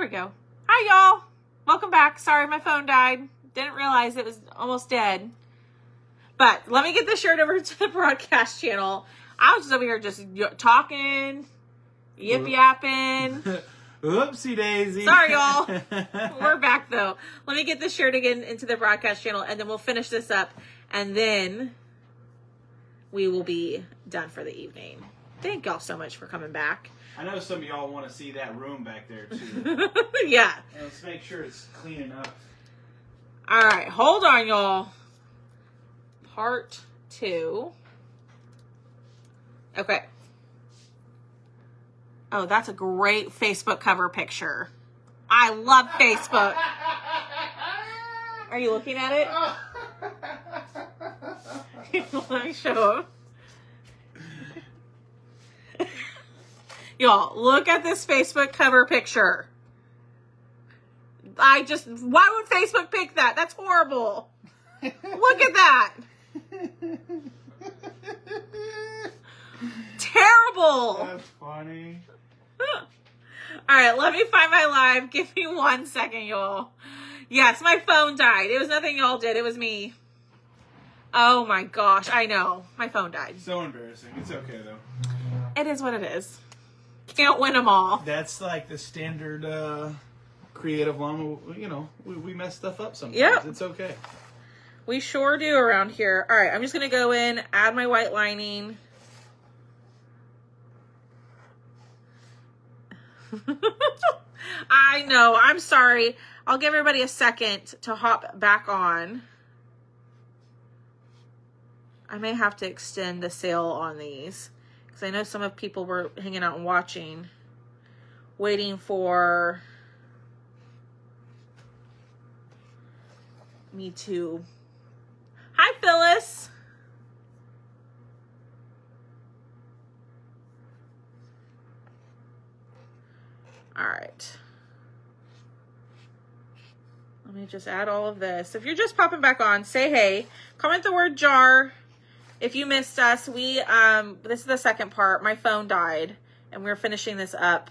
we go. Hi, y'all. Welcome back. Sorry, my phone died. Didn't realize it was almost dead. But let me get this shirt over to the broadcast channel. I was just over here just talking, yip-yapping. Oopsie daisy. Sorry, y'all. We're back, though. Let me get this shirt again into the broadcast channel, and then we'll finish this up, and then we will be done for the evening. Thank y'all so much for coming back. I know some of y'all want to see that room back there, too. Yeah. Let's make sure it's clean enough. All right. Hold on, y'all. Part 2. Okay. Oh, that's a great Facebook cover picture. I love Facebook. Are you looking at it? Let me show him. Y'all, look at this Facebook cover picture. Why would Facebook pick that? That's horrible. Look at that. Terrible. That's funny. All right, let me find my live. Give me 1 second, y'all. Yes, my phone died. It was nothing y'all did. It was me. Oh my gosh, I know. My phone died. So embarrassing. It's okay, though. It is what it is. Can't win them all. That's like the standard creative llama. You know, we mess stuff up sometimes. Yep. It's okay. We sure do around here. All right, I'm just going to go in, add my white lining. I know. I'm sorry. I'll give everybody a second to hop back on. I may have to extend the sale on these because I know some of people were hanging out and watching, waiting for me to... Hi, Phyllis. All right. Let me just add all of this. If you're just popping back on, say hey. Comment the word jar. If you missed us, this is the second part. My phone died, and we're finishing this up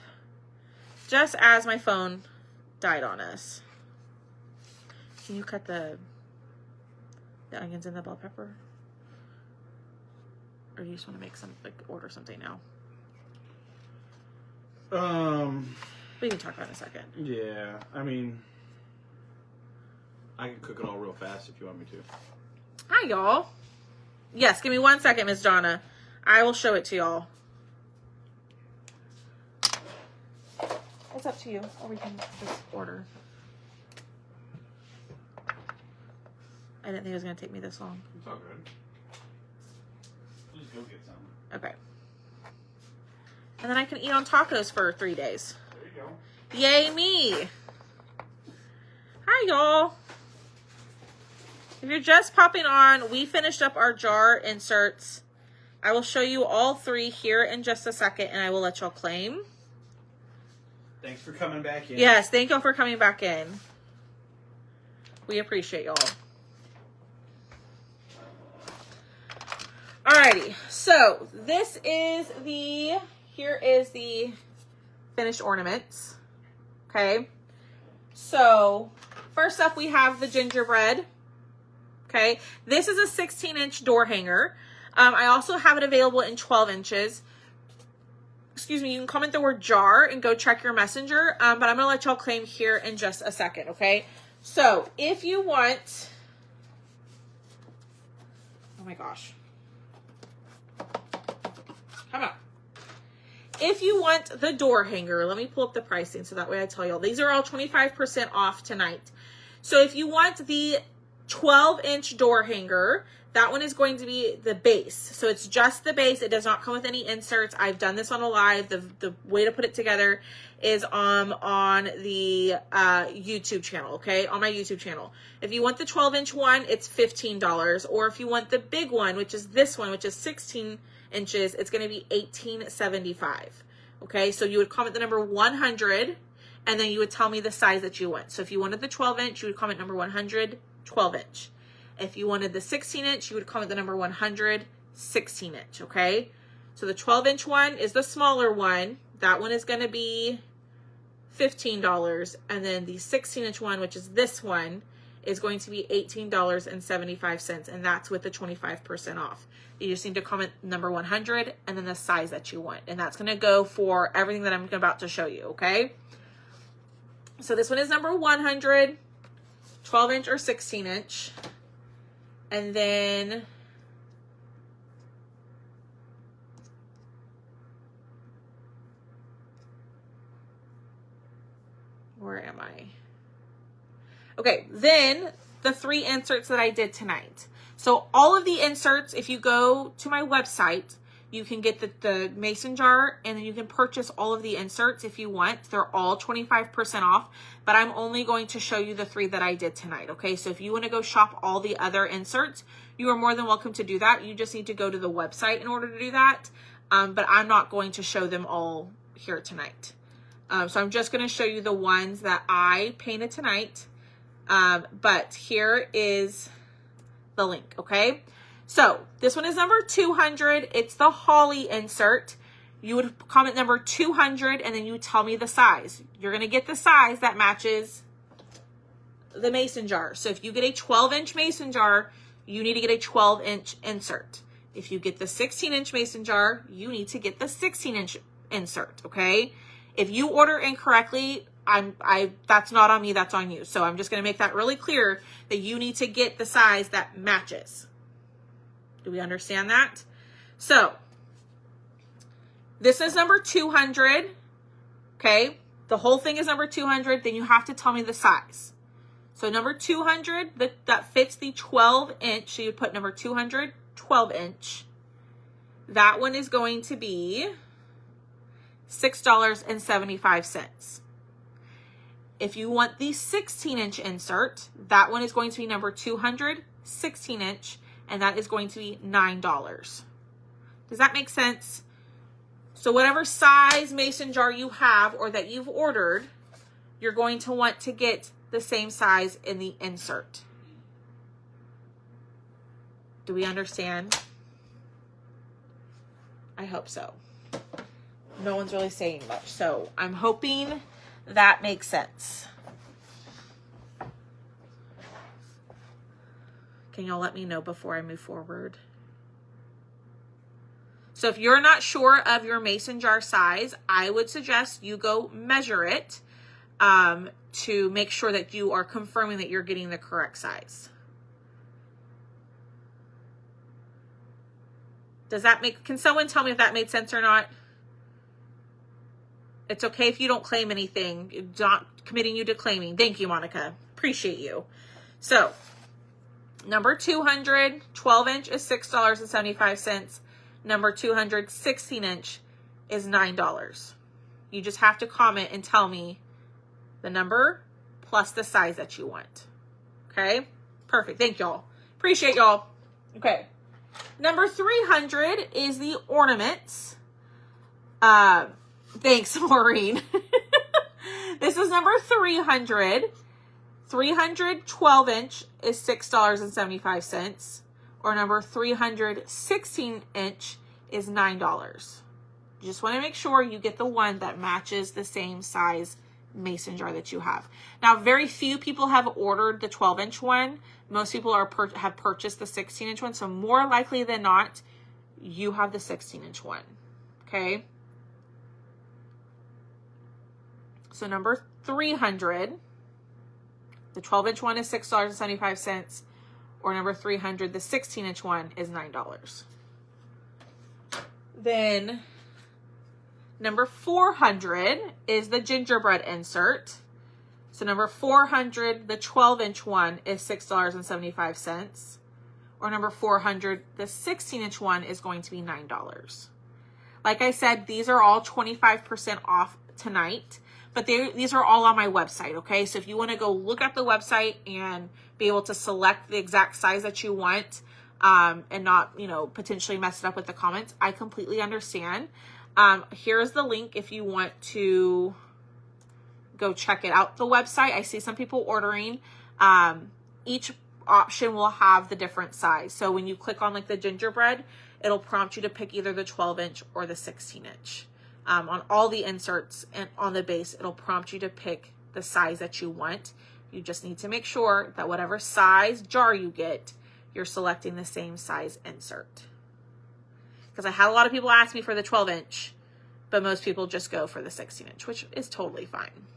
just as my phone died on us. Can you cut the onions and the bell pepper? Or do you just want to make order something now? We can talk about it in a second. Yeah, I mean, I can cook it all real fast if you want me to. Hi, y'all. Yes, give me 1 second, Miss Donna. I will show it to y'all. It's up to you, or we can just order. I didn't think it was going to take me this long. It's all good. We'll just go get some. Okay. And then I can eat on tacos for 3 days. There you go. Yay me. Hi, y'all. If you're just popping on, we finished up our jar inserts. I will show you all 3 here in just a second, and I will let y'all claim. Thanks for coming back in. Yes, thank y'all for coming back in. We appreciate y'all. Alrighty, so here is the finished ornaments. Okay, so first up we have the gingerbread. Okay, this is a 16-inch door hanger. I also have it available in 12 inches. Excuse me, you can comment the word jar and go check your messenger. But I'm going to let y'all claim here in just a second, okay? So, if you want... Oh my gosh. Come on. If you want the door hanger, let me pull up the pricing so that way I tell y'all. These are all 25% off tonight. So, if you want the 12-inch door hanger, that one is going to be the base. So it's just the base. It does not come with any inserts. I've done this on a live. The way to put it together is on the YouTube channel, okay? On my YouTube channel. If you want the 12-inch one, it's $15. Or if you want the big one, which is this one, which is 16 inches, it's going to be $18.75. Okay? So you would comment the number 100, and then you would tell me the size that you want. So if you wanted the 12-inch, you would comment number 100, 12-inch. If you wanted the 16-inch, you would comment the number 100, 16-inch, okay? So the 12-inch one is the smaller one. That one is going to be $15. And then the 16-inch one, which is this one, is going to be $18.75. And that's with the 25% off. You just need to comment number 100 and then the size that you want. And that's going to go for everything that I'm about to show you, okay? So this one is number 100, 12-inch or 16-inch. And then where am I? Okay, then the 3 inserts that I did tonight. So all of the inserts, if you go to my website, you can get the mason jar, and then you can purchase all of the inserts if you want. They're all 25% off, but I'm only going to show you the 3 that I did tonight, okay? So if you want to go shop all the other inserts, you are more than welcome to do that. You just need to go to the website in order to do that, but I'm not going to show them all here tonight. So I'm just going to show you the ones that I painted tonight, but here is the link, okay? So this one is number 200. It's the holly insert. You would comment number 200 and then you tell me the size. You're going to get the size that matches the mason jar. So if you get a 12-inch mason jar, you need to get a 12-inch insert. If you get the 16-inch mason jar, you need to get the 16-inch insert, okay? If you order incorrectly, that's not on me, that's on you. So I'm just going to make that really clear that you need to get the size that matches. Do we understand that? So this is number 200. Okay. The whole thing is number 200. Then you have to tell me the size. So number 200, that fits the 12-inch. So you put number 200, 12-inch. That one is going to be $6.75. If you want the 16-inch insert, that one is going to be number 200, 16-inch, and that is going to be $9. Does that make sense? So whatever size mason jar you have or that you've ordered, you're going to want to get the same size in the insert. Do we understand? I hope so. No one's really saying much, so I'm hoping that makes sense. Can y'all let me know before I move forward? So if you're not sure of your mason jar size, I would suggest you go measure it to make sure that you are confirming that you're getting the correct size. Can someone tell me if that made sense or not? It's okay if you don't claim anything. It's not committing you to claiming. Thank you, Monica. Appreciate you. So, number 200, 12-inch is $6.75. Number 200, 16-inch is $9. You just have to comment and tell me the number plus the size that you want. Okay? Perfect. Thank y'all. Appreciate y'all. Okay. Number 300 is the ornaments. Thanks, Maureen. This is number 300. 300 12-inch is $6.75. Or number 300 16-inch is $9. You just want to make sure you get the one that matches the same size mason jar that you have. Now, very few people have ordered the 12-inch one. Most people have purchased the 16-inch one. So more likely than not, you have the 16-inch one. Okay. So number 300, the 12-inch one is $6.75, or number 300, the 16-inch one is $9. Then number 400 is the gingerbread insert. So number 400, the 12-inch one is $6.75, or number 400, the 16-inch one is going to be $9. Like I said, these are all 25% off tonight. But these are all on my website, okay? So if you want to go look at the website and be able to select the exact size that you want and not, potentially mess it up with the comments, I completely understand. Here's the link if you want to go check it out, the website. I see some people ordering. Each option will have the different size. So when you click on like the gingerbread, it'll prompt you to pick either the 12-inch or the 16-inch. on all the inserts and on the base. It'll prompt you to pick the size that you want. You just need to make sure that whatever size jar you get, you're selecting the same size insert. Because I had a lot of people ask me for the 12-inch, but most people just go for the 16-inch, which is totally fine.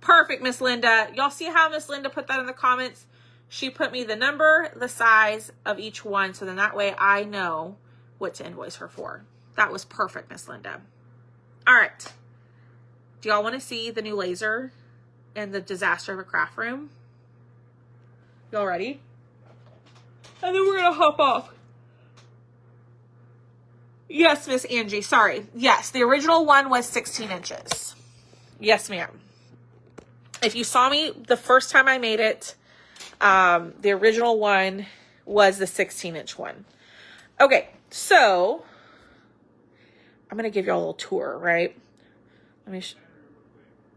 Perfect, Miss Linda. Y'all see how Miss Linda put that in the comments? She put me the number, the size of each one, so then that way I know what to invoice her for. That was perfect, Miss Linda. All right. Do y'all want to see the new laser and the disaster of a craft room? Y'all ready? And then we're going to hop off. Yes, Miss Angie. Sorry. Yes, the original one was 16 inches. Yes, ma'am. If you saw me the first time I made it, the original one was the 16-inch one. Okay, so I'm going to give y'all a little tour, right?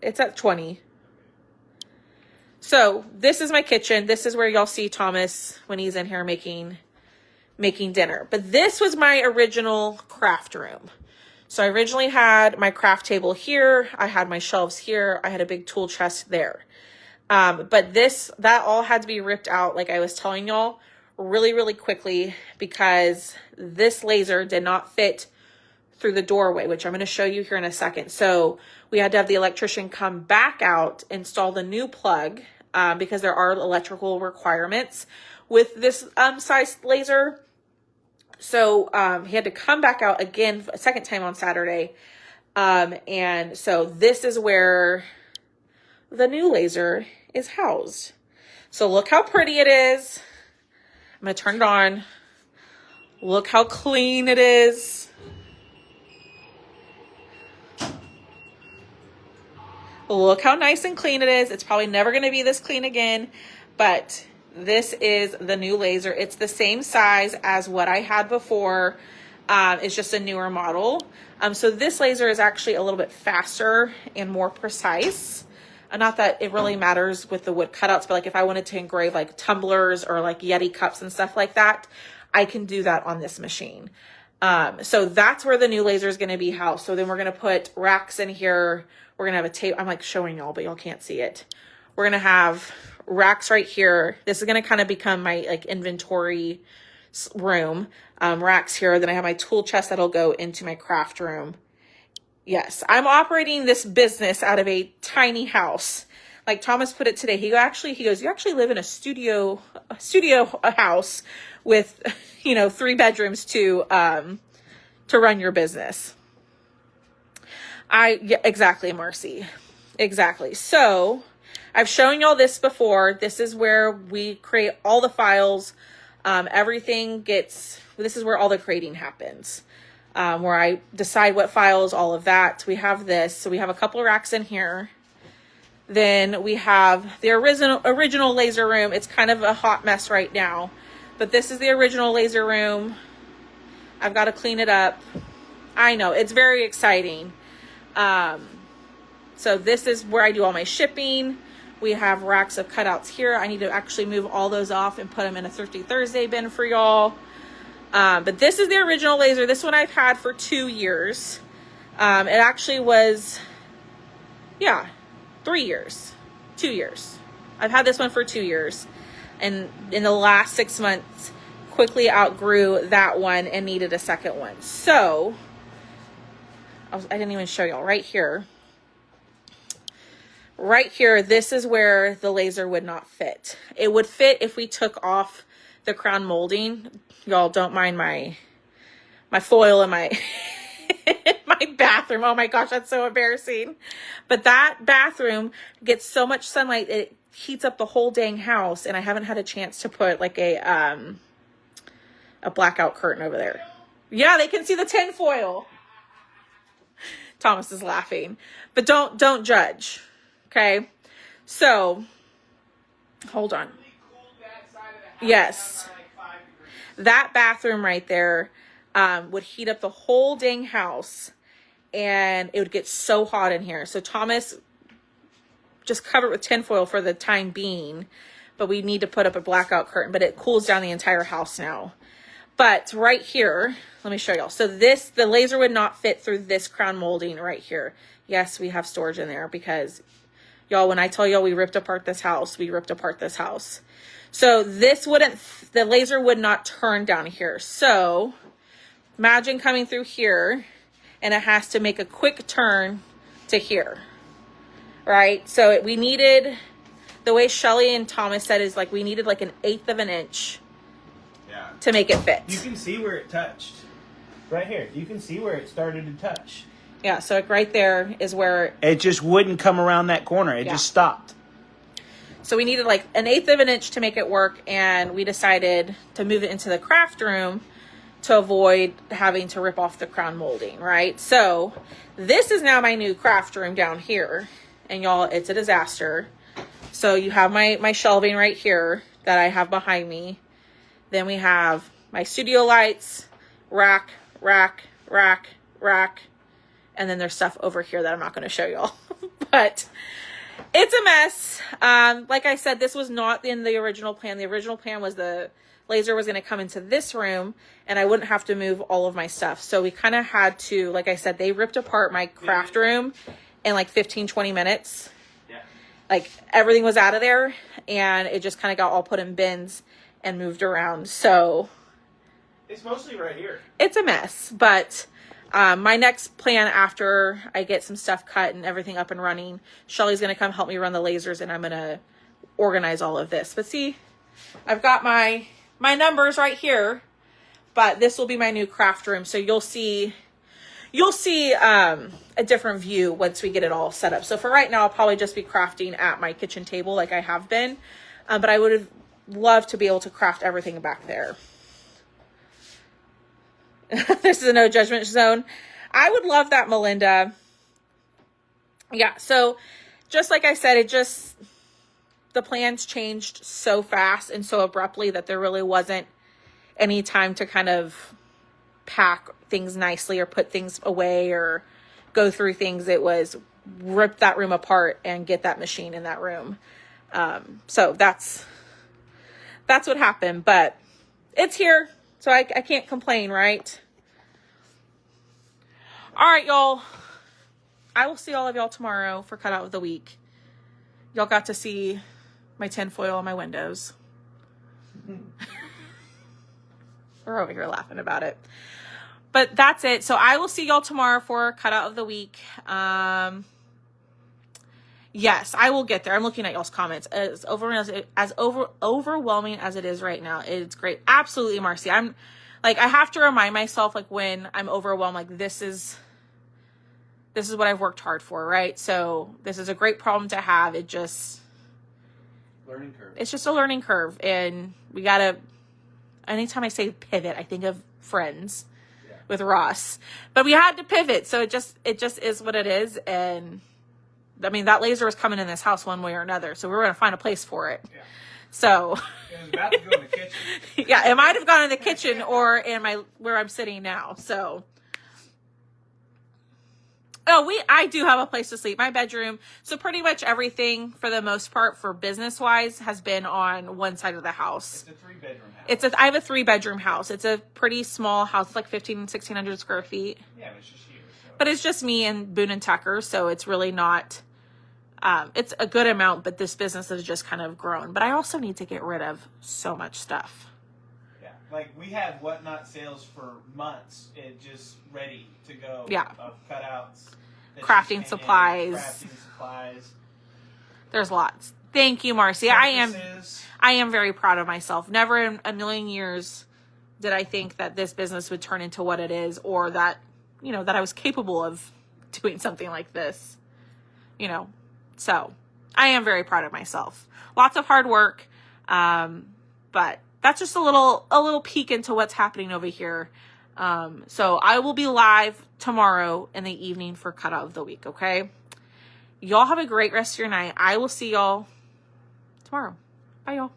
It's at 20. So this is my kitchen. This is where y'all see Thomas when he's in here making dinner. But this was my original craft room. So I originally had my craft table here. I had my shelves here. I had a big tool chest there. But that all had to be ripped out, like I was telling y'all, really, really quickly, because this laser did not fit through the doorway, which I'm going to show you here in a second. So we had to have the electrician come back out, install the new plug, because there are electrical requirements with this size laser. So he had to come back out again a second time on Saturday. And so this is where the new laser is housed. So look how pretty it is. I'm going to turn it on. Look how clean it is. Look how nice and clean it is. It's probably never going to be this clean again, but this is the new laser. It's the same size as what I had before. It's just a newer model. So this laser is actually a little bit faster and more precise. Not that it really matters with the wood cutouts, but like if I wanted to engrave like tumblers or like Yeti cups and stuff like that, I can do that on this machine. So that's where the new laser is going to be housed. So then we're going to put racks in here. We're going to have a tape. I'm like showing y'all, but y'all can't see it. We're going to have racks right here. This is going to kind of become my like inventory room. Racks here. Then I have my tool chest that'll go into my craft room. Yes, I'm operating this business out of a tiny house. Like Thomas put it today. He goes, you actually live in a studio house with, 3 bedrooms to run your business. Yeah, exactly, Marcy. Exactly. So I've shown y'all this before. This is where we create all the files. This is where all the creating happens. Where I decide what files, all of that. We have this. So we have a couple of racks in here. Then we have the original laser room. It's kind of a hot mess right now, but this is the original laser room. I've got to clean it up. I know, it's very exciting. So this is where I do all my shipping. We have racks of cutouts here. I need to actually move all those off and put them in a Thrifty Thursday bin for y'all. But this is the original laser. This one I've had for 2 years. It actually was, 3 years, 2 years. I've had this one for 2 years. And in the last 6 months, quickly outgrew that one and needed a second one. So, I didn't even show y'all right here. Right here, this is where the laser would not fit. It would fit if we took off the crown molding. Y'all don't mind my foil in my my bathroom. Oh my gosh, that's so embarrassing. But that bathroom gets so much sunlight, it heats up the whole dang house, and I haven't had a chance to put like a blackout curtain over there. Yeah, they can see the tin foil. Thomas is laughing. But don't judge. Okay? So, hold on. Yes. That bathroom right there would heat up the whole dang house, and it would get so hot in here. So Thomas just covered it with tinfoil for the time being, but we need to put up a blackout curtain, but it cools down the entire house now. But right here, let me show y'all. So the laser would not fit through this crown molding right here. Yes, we have storage in there because, y'all, when I tell y'all we ripped apart this house, we ripped apart this house. So the laser would not turn down here. So imagine coming through here and it has to make a quick turn to here, right? So we needed, the way Shelly and Thomas said is like, we needed like 1/8 of an inch to make it fit. You can see where it touched. Right here. You can see where it started to touch. Yeah, so like right there is where it just wouldn't come around that corner. It just stopped. So we needed like 1/8 of an inch to make it work, and we decided to move it into the craft room to avoid having to rip off the crown molding, right? So this is now my new craft room down here, and y'all, it's a disaster. So you have my shelving right here that I have behind me. Then we have my studio lights, rack, and then there's stuff over here that I'm not going to show y'all. But it's a mess. Like I said, this was not in the original plan. The original plan was the laser was going to come into this room and I wouldn't have to move all of my stuff. So we kind of had to, like I said, they ripped apart my craft room in like 15-20 minutes. Yeah. Like everything was out of there and it just kind of got all put in bins and moved around. So it's mostly right here. It's a mess, but my next plan after I get some stuff cut and everything up and running, Shelly's going to come help me run the lasers and I'm going to organize all of this. But see, I've got my numbers right here, but this will be my new craft room. So you'll see a different view once we get it all set up. So for right now, I'll probably just be crafting at my kitchen table like I have been. But I would have loved to be able to craft everything back there. This is a no judgment zone. I would love that, Melinda. Yeah, so just like I said, the plans changed so fast and so abruptly that there really wasn't any time to kind of pack things nicely or put things away or go through things. It was rip that room apart and get that machine in that room. So that's what happened, but it's here. So I can't complain, right? All right, y'all. I will see all of y'all tomorrow for cutout of the week. Y'all got to see my tinfoil on my windows. We're over here laughing about it. But that's it. So I will see y'all tomorrow for cutout of the week. Yes, I will get there. I'm looking at y'all's comments. As overwhelming as it is right now, it's great. Absolutely, Marcy. I'm like, I have to remind myself, like, when I'm overwhelmed, like, this is what I've worked hard for, right? So this is a great problem to have. Learning curve. It's just a learning curve. And we gotta, anytime I say pivot, I think of Friends with Ross. But we had to pivot. So it just is what it is. And I mean, that laser was coming in this house one way or another. So we were going to find a place for it. Yeah. So it was about to go in the kitchen. Yeah, it might have gone in the kitchen or in where I'm sitting now. So, I do have a place to sleep. My bedroom. So pretty much everything for the most part for business wise has been on one side of the house. It's a 3-bedroom house. I have a 3-bedroom house. It's a pretty small house. It's like 1,600 square feet. Yeah, but it's just you. So. But it's just me and Boone and Tucker. So it's really not, it's a good amount, but this business has just kind of grown. But I also need to get rid of so much stuff. Yeah, like we had Whatnot sales for months. It just ready to go. Yeah. Of cutouts. Crafting supplies. There's lots. Thank you, Marcy. I am very proud of myself. Never in a million years did I think that this business would turn into what it is, or that, that I was capable of doing something like this, So I am very proud of myself. Lots of hard work. But that's just a little peek into what's happening over here. So I will be live tomorrow in the evening for cutout of the week. Okay. Y'all have a great rest of your night. I will see y'all tomorrow. Bye, y'all.